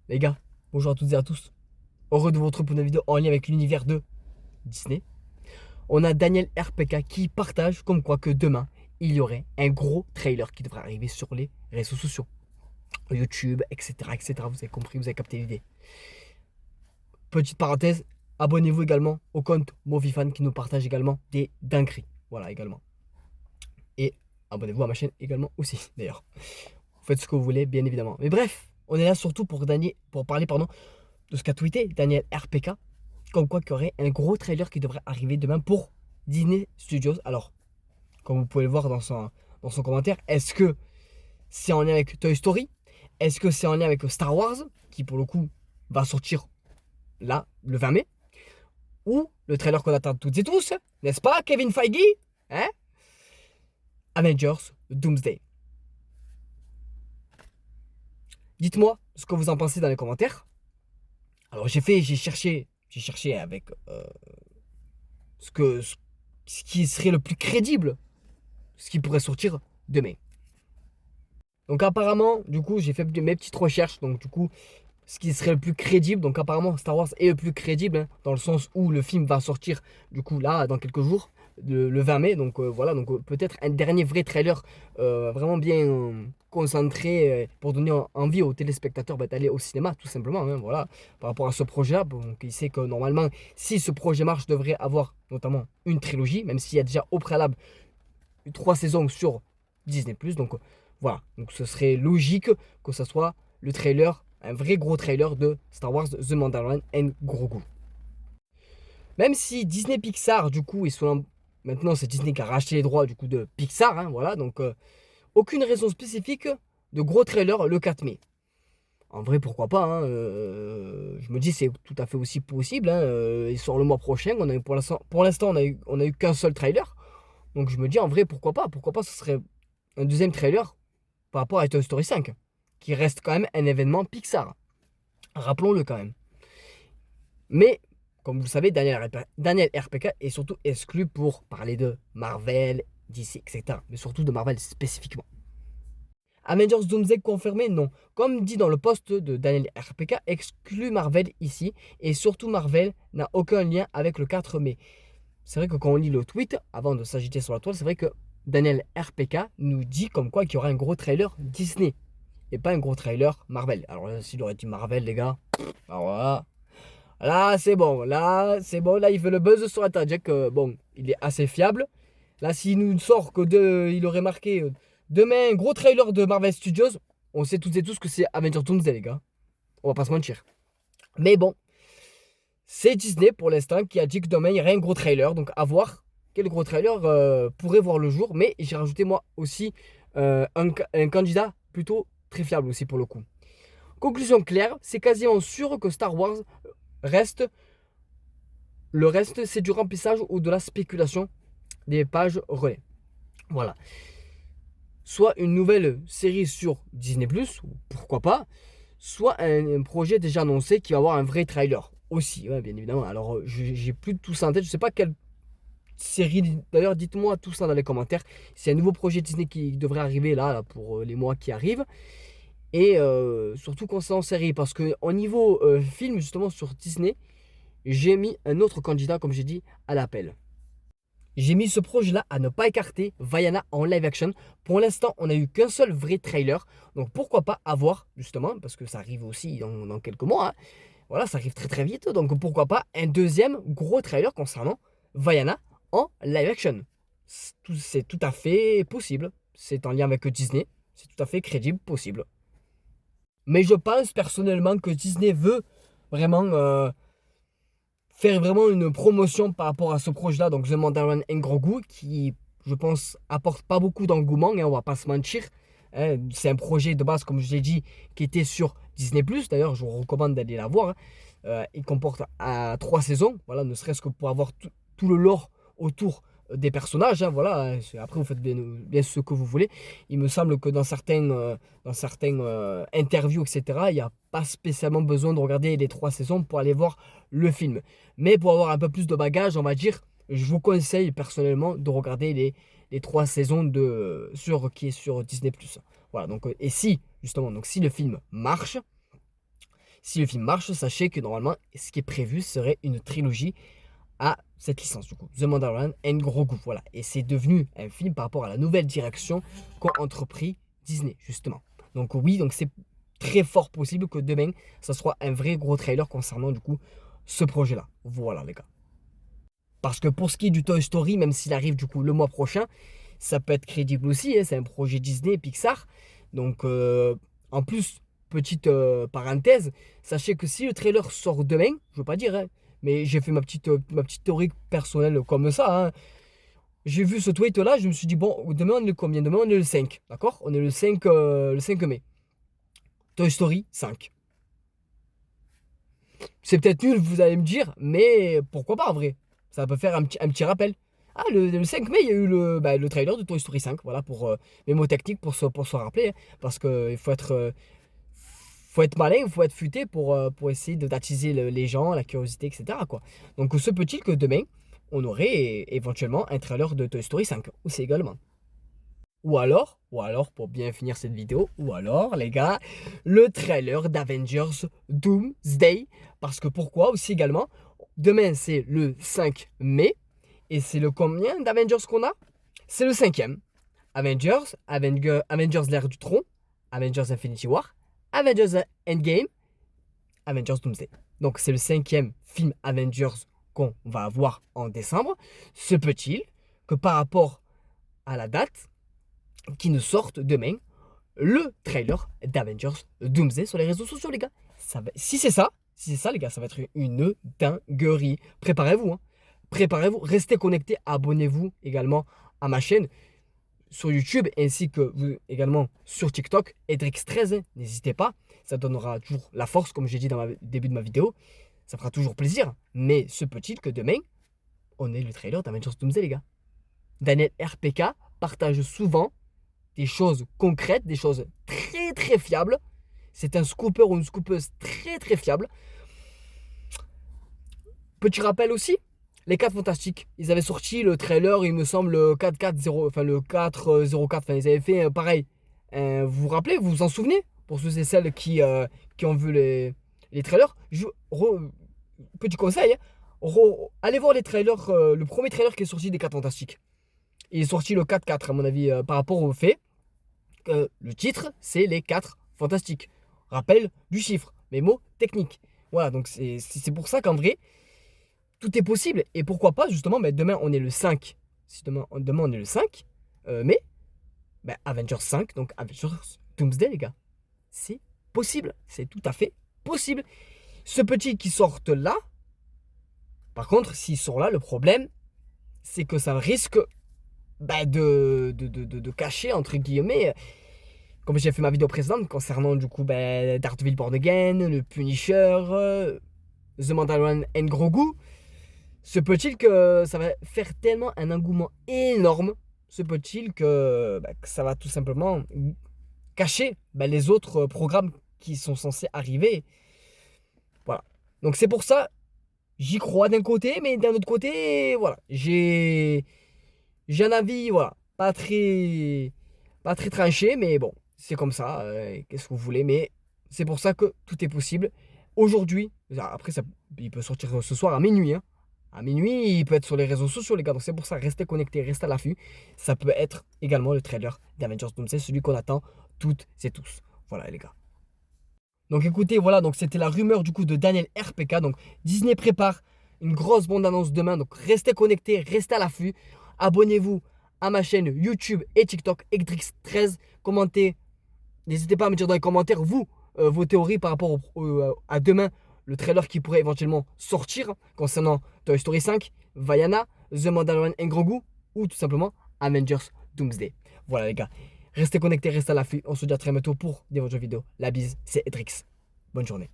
Les gars, bonjour à toutes et à tous. Heureux de vous retrouver pour une vidéo en lien avec l'univers de Disney. On a Daniel RPK qui partage comme quoi que demain, il y aurait un gros trailer qui devrait arriver sur les réseaux sociaux. YouTube, etc. etc. Vous avez compris, vous avez capté l'idée. Petite parenthèse, abonnez-vous également au compte Movifan qui nous partage également des dingueries. Voilà, également. Et abonnez-vous à ma chaîne également aussi, d'ailleurs. Vous faites ce que vous voulez, bien évidemment. Mais bref, on est là surtout pour parler de ce qu'a tweeté Daniel RPK, comme quoi qu'il y aurait un gros trailer qui devrait arriver demain pour Disney Studios. Alors, comme vous pouvez le voir dans son commentaire, est-ce que c'est en lien avec Toy Story? Est-ce que c'est en lien avec Star Wars, qui pour le coup va sortir là, le 20 mai? Ou le trailer qu'on attend toutes et tous, n'est-ce pas, Kevin Feige? Hein? Avengers Doomsday. Dites-moi ce que vous en pensez dans les commentaires. Alors j'ai cherché avec ce qui serait le plus crédible, ce qui pourrait sortir demain. Donc apparemment, du coup, j'ai fait mes petites recherches. Donc du coup, ce qui serait le plus crédible. Donc apparemment, Star Wars est le plus crédible, hein, dans le sens où le film va sortir, du coup, là, dans quelques jours, le 20 mai. Donc voilà, donc peut-être un dernier vrai trailer vraiment bien concentré pour donner envie aux téléspectateurs d'aller au cinéma, tout simplement. Hein, voilà, par rapport à ce projet-là. Donc il sait que normalement, si ce projet marche, devrait avoir notamment une trilogie, même s'il y a déjà au préalable 3 saisons sur Disney+. Donc voilà, donc ce serait logique que ce soit le trailer, un vrai gros trailer de Star Wars The Mandalorian and Grogu. Même si Disney Pixar, du coup, maintenant c'est Disney qui a racheté les droits du coup de Pixar, hein, voilà, donc aucune raison spécifique de gros trailer le 4 mai. En vrai, pourquoi pas, hein, je me dis c'est tout à fait aussi possible, hein, il sort le mois prochain, pour l'instant on a eu qu'un seul trailer, donc je me dis en vrai pourquoi pas, ce serait un deuxième trailer par rapport à Toy Story 5, qui reste quand même un événement Pixar. Rappelons-le quand même. Mais, comme vous le savez, Daniel RPK est surtout exclu pour parler de Marvel, DC, etc. Mais surtout de Marvel spécifiquement. Avengers Doomsday confirmé? Non. Comme dit dans le post de Daniel RPK, exclut Marvel ici. Et surtout Marvel n'a aucun lien avec le 4 mai. C'est vrai que quand on lit le tweet, avant de s'agiter sur la toile, c'est vrai que Daniel RPK nous dit comme quoi qu'il y aura un gros trailer Disney. Et pas un gros trailer Marvel. Alors là, s'il aurait dit Marvel, les gars, alors là, c'est bon, là, il fait le buzz sur Internet, que bon, il est assez fiable. Là, s'il nous sort il aurait marqué demain, un gros trailer de Marvel Studios, on sait toutes et tous que c'est Avengers Doomsday, les gars. On va pas se mentir. Mais bon, c'est Disney pour l'instant qui a dit que demain, il y aurait un gros trailer. Donc, à voir quel gros trailer pourrait voir le jour. Mais j'ai rajouté, moi aussi, un candidat plutôt très fiable aussi pour le coup. Conclusion claire, c'est quasiment sûr que Star Wars reste. Le reste, c'est du remplissage ou de la spéculation des pages relais. Voilà. Soit une nouvelle série sur Disney+, pourquoi pas, soit un projet déjà annoncé qui va avoir un vrai trailer aussi, ouais, bien évidemment. Alors, j'ai plus de tout ça en tête, je sais pas quelle série, d'ailleurs, dites-moi tout ça dans les commentaires. C'est un nouveau projet Disney qui devrait arriver là pour les mois qui arrivent. Et surtout concernant série, parce que au niveau film, justement, sur Disney, j'ai mis un autre candidat, comme j'ai dit, à l'appel. J'ai mis ce projet-là à ne pas écarter, Vaiana en live action. Pour l'instant, on n'a eu qu'un seul vrai trailer. Donc pourquoi pas avoir, justement, parce que ça arrive aussi dans quelques mois. Hein. Voilà, ça arrive très très vite. Donc pourquoi pas un deuxième gros trailer concernant Vaiana en live action. C'est tout à fait possible. C'est en lien avec Disney. C'est tout à fait crédible, possible. Mais je pense personnellement que Disney veut vraiment faire vraiment une promotion par rapport à ce projet-là, donc The Mandalorian and Grogu, qui, je pense, apporte pas beaucoup d'engouement, hein, on va pas se mentir. Hein. C'est un projet de base, comme je l'ai dit, qui était sur Disney+. D'ailleurs, je vous recommande d'aller la voir. Hein. Il comporte 3 saisons, voilà, ne serait-ce que pour avoir tout le lore autour des personnages. Hein, voilà. Après, vous faites bien ce que vous voulez. Il me semble que dans certaines interviews, etc., il n'y a pas spécialement besoin de regarder les 3 saisons pour aller voir le film. Mais pour avoir un peu plus de bagages, on va dire, je vous conseille personnellement de regarder les 3 saisons qui est sur Disney+. Voilà, donc, et si, justement, donc si le film marche, Si le film marche, sachez que normalement, ce qui est prévu serait une trilogie à cette licence du coup, The Mandalorian and Grogu, voilà. Et c'est devenu un film par rapport à la nouvelle direction qu'a entrepris Disney, justement. Donc oui, donc c'est très fort possible que demain, ça soit un vrai gros trailer concernant du coup ce projet-là. Voilà les gars. Parce que pour ce qui est du Toy Story, même s'il arrive du coup le mois prochain, ça peut être crédible aussi, hein, c'est un projet Disney, Pixar. Donc en plus, petite parenthèse, sachez que si le trailer sort demain, je veux pas dire, hein, mais j'ai fait ma petite théorie personnelle comme ça. Hein. J'ai vu ce tweet là, je me suis dit, bon, demain on est le combien? Demain on est le 5, d'accord? On est le 5 mai. Toy Story 5. C'est peut-être nul, vous allez me dire, mais pourquoi pas en vrai? Ça peut faire un petit rappel. Ah, le 5 mai, il y a eu le trailer de Toy Story 5. Voilà, pour mes mots techniques, pour se rappeler. Hein, parce qu'il faut être malin, il faut être futé pour essayer d'attiser les gens, la curiosité, etc. Quoi. Donc, se peut-il que demain, on aurait éventuellement un trailer de Toy Story 5 aussi également. Ou alors, pour bien finir cette vidéo, ou alors, les gars, le trailer d'Avengers Doomsday. Parce que pourquoi aussi également, demain c'est le 5 mai. Et c'est le combien d'Avengers qu'on a? C'est le 5e. Avengers l'ère du tronc, Avengers Infinity War, Avengers Endgame, Avengers Doomsday. Donc c'est le 5e film Avengers qu'on va avoir en décembre. Se peut-il que par rapport à la date, qui nous sorte demain le trailer d'Avengers Doomsday sur les réseaux sociaux, les gars. Si c'est ça, les gars, ça va être une dinguerie. Préparez-vous, hein. Préparez-vous, restez connectés, abonnez-vous également à ma chaîne sur YouTube ainsi que vous également sur TikTok, Edrix13, n'hésitez pas, ça donnera toujours la force comme j'ai dit dans le début de ma vidéo, ça fera toujours plaisir, mais se peut-il que demain, on ait le trailer d'Avengers Doomsday, les gars. Daniel RPK partage souvent des choses concrètes, des choses très très fiables. C'est un scooper ou une scoopeuse très très fiable. Petit rappel aussi, les 4 Fantastiques, ils avaient sorti le trailer, il me semble, le 4-4-0, enfin le 4-0-4, enfin ils avaient fait pareil. Vous vous rappelez, vous vous en souvenez? Pour ceux et celles qui ont vu les trailers, petit conseil, allez voir les trailers, le premier trailer qui est sorti des 4 Fantastiques. Il est sorti le 4-4 à mon avis, par rapport au fait que le titre, c'est les 4 Fantastiques. Rappel du chiffre, mes mots techniques. Voilà, donc c'est pour ça qu'en vrai, tout est possible. Et pourquoi pas, justement, demain on est le 5. Si demain on est le 5 mai, Avengers 5, donc Avengers Doomsday, les gars. C'est possible. C'est tout à fait possible. Ce petit qui sortent là, par contre, s'ils sont là, le problème, c'est que ça risque de cacher, entre guillemets, comme j'ai fait ma vidéo précédente concernant du coup Daredevil Born Again, le Punisher, The Mandalorian and Grogu. Se peut-il que ça va faire tellement un engouement énorme, se peut-il que ça va tout simplement cacher les autres programmes qui sont censés arriver. Voilà. Donc c'est pour ça, j'y crois d'un côté, mais d'un autre côté, voilà, j'ai un avis, voilà, pas très tranché, mais bon, c'est comme ça, qu'est-ce que vous voulez, mais c'est pour ça que tout est possible. Aujourd'hui, après, il peut sortir ce soir à minuit, hein. À minuit, il peut être sur les réseaux sociaux, les gars. Donc c'est pour ça, restez connectés, restez à l'affût. Ça peut être également le trailer d'Avengers Doomsday, celui qu'on attend toutes et tous. Voilà, les gars. Donc écoutez, voilà, donc c'était la rumeur du coup de Daniel RPK. Donc Disney prépare une grosse bande-annonce demain. Donc restez connectés, restez à l'affût. Abonnez-vous à ma chaîne YouTube et TikTok, Edrix13. Commentez. N'hésitez pas à me dire dans les commentaires, vous, vos théories par rapport à demain, le trailer qui pourrait éventuellement sortir concernant Toy Story 5, Vaiana, The Mandalorian and Grogu ou tout simplement Avengers Doomsday. Voilà les gars, restez connectés, restez à l'affût. On se dit à très bientôt pour des autres vidéos. La bise, c'est Edrix. Bonne journée.